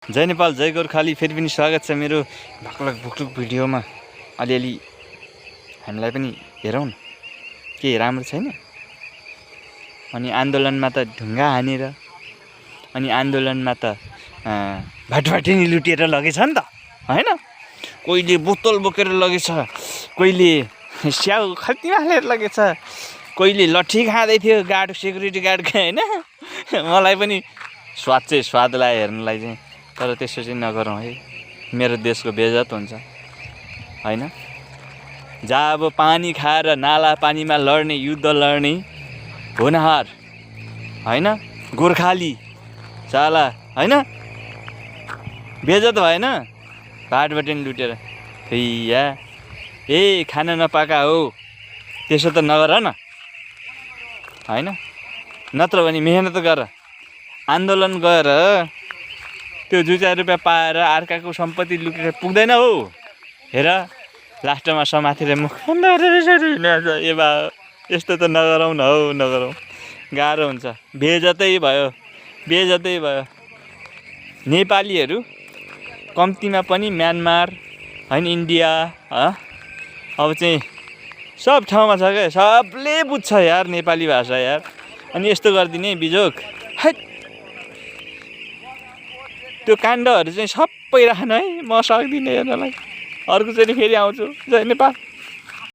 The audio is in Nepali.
जय नेपाल जय गोर्खाली फेरि पनि स्वागत छ मेरो भक्लक भुक्लुक भिडियोमा। अलिअलि हामीलाई पनि हेरौँ न के राम्रो छैन। अनि आन्दोलनमा त ढुङ्गा हानेर अनि आन्दोलनमा त भटभटिनी लुटेर लगेछ नि त हैन। कोहीले बोतल बोकेर लगेछ, कोहीले स्याउ खल्तीमा हालेर लगेछ, कोहीले लट्ठी खाँदै थियो गार्ड सेक्युरिटी गार्डको हैन। मलाई पनि स्वाद चाहिँ स्वाद लाग्यो हेर्नलाई चाहिँ, तर त्यसो चाहिँ नगरौँ है, मेरो देशको बेइज्जत हुन्छ हैन। जहाँ अब पानी खाएर नाला पानीमा लड्ने युद्ध लड्ने होनहार हैन गोर्खाली चाला हैन बेइज्जत भएन भाटबाट लुटेर हैया। ए खाना नपाका हो त्यसो त नगर न हैन। नत्र भने मेहनत गर, आन्दोलन गर, त्यो 2-4 रुपियाँ पाएर अर्काको सम्पत्ति लुटेर पुग्दैन हो। हेर लास्टमा समातेर मुख ए बा यस्तो त नगरौँ न हौ, नगरौँ, गाह्रो हुन्छ। बेइज्जतै भयो, बेइज्जतै भयो। नेपालीहरू कम्तीमा पनि म्यानमार हैन इन्डिया अब चाहिँ सब ठाउँमा छ क्या, सबले बुझ्छ यार नेपाली भाषा यार। अनि यस्तो गरिदिने बिजोक हैट। त्यो काण्डहरू चाहिँ सबै राख्नु है, म सक्दिनँ हेर्नलाई। अर्कोचोटि फेरि आउँछु। जय नेपाल।